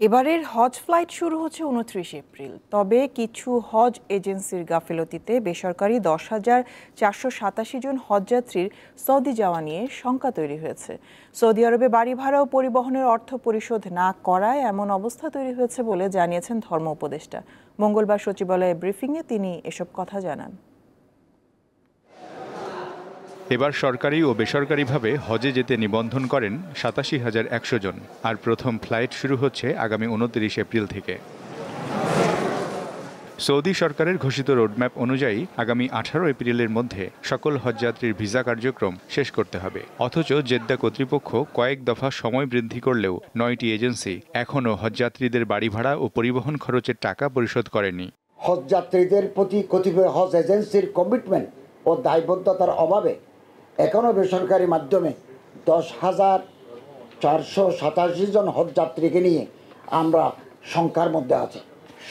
এবারের হজ ফ্লাইট শুরু হচ্ছে ২৯ এপ্রিল। তবে কিছু হজ এজেন্সির গাফিলতিতে বেসরকারি ১০,৪৮৭ জন হজযাত্রীর সৌদি যাওয়া নিয়ে শঙ্কা তৈরি হয়েছে। সৌদি আরবে বাড়ি ভাড়া ও পরিবহনের অর্থ পরিশোধ না করায় এমন অবস্থা তৈরি হয়েছে বলে জানিয়েছেন ধর্ম উপদেষ্টা। মঙ্গলবার সচিবালয়ে ব্রিফিংয়ে তিনি এসব কথা জানান। এবার সরকারি ও বেসরকারিভাবে হজে যেতে নিবন্ধন করেন ৮৭,১০০ জন। আর প্রথম ফ্লাইট শুরু হচ্ছে আগামী ২৯ এপ্রিল থেকে। সৌদি সরকারের ঘোষিত রোডম্যাপ অনুযায়ী আগামী ১৮ এপ্রিলের মধ্যে সকল হজযাত্রীর ভিসা কার্যক্রম শেষ করতে হবে। অথচ জেদ্দা কর্তৃপক্ষ কয়েক দফা সময় বৃদ্ধি করলেও ৯টি এজেন্সি এখনও হজযাত্রীদের বাড়ি ভাড়া ও পরিবহন খরচের টাকা পরিশোধ করেনি। হজযাত্রীদের প্রতি কতিপয় হজ এজেন্সির কমিটমেন্ট ও দায়বদ্ধতার অভাবে এখনও বেসরকারি মাধ্যমে ১০,৪৮৭ জন হজযাত্রীকে নিয়ে আমরা শঙ্কার মধ্যে আছি।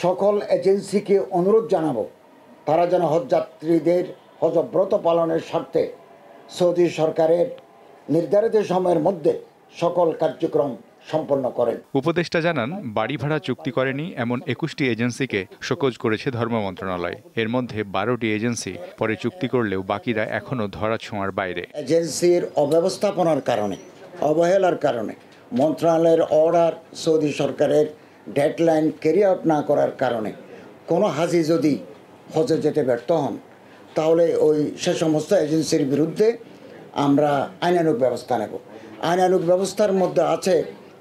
সকল এজেন্সিকে অনুরোধ জানাবো তারা যেন হজযাত্রীদের হজব্রত পালনের স্বার্থে সৌদি সরকারের নির্ধারিত সময়ের মধ্যে সকল কার্যক্রম সম্পন্ন করেন। উপদেষ্টা জানান, বাড়ি ভাড়া চুক্তি করেনি এমন ২১টি এজেন্সিকে শোকজ করেছে ধর্ম মন্ত্রণালয়। এর মধ্যে ১২টি এজেন্সি পরে চুক্তি করলেও বাকিরা এখনও ধরাছোঁয়ার বাইরে। এজেন্সির অব্যবস্থাপনার কারণে, অবহেলার কারণে, মন্ত্রণালয়ের অর্ডার সৌদি সরকারের ডেডলাইন ক্যারি আউট না করার কারণে কোনো হাজি যদি হজে যেতে ব্যর্থ হন তাহলে সে সমস্ত এজেন্সির বিরুদ্ধে আমরা আইনানুগ ব্যবস্থা নেব। আইনানুগ ব্যবস্থার মধ্যে আছে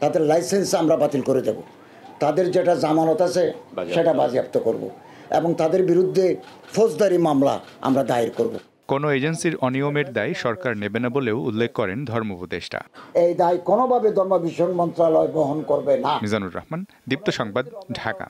তাদের লাইসেন্স আমরা বাতিল করে দেব, তাদের যেটা জামানত আছে সেটা বাজেয়াপ্ত করব এবং তাদের বিরুদ্ধে ফৌজদারি মামলা আমরা দায়ের করব। কোনো এজেন্সির অনিয়মের দায় সরকার নেবে না বলেও উল্লেখ করেন ধর্ম উপদেষ্টা। এই দায় কোনোভাবে ধর্ম বিষয়ক মন্ত্রণালয় বহন করবে না। মিজানুর রহমান, দীপ্ত সংবাদ, ঢাকা।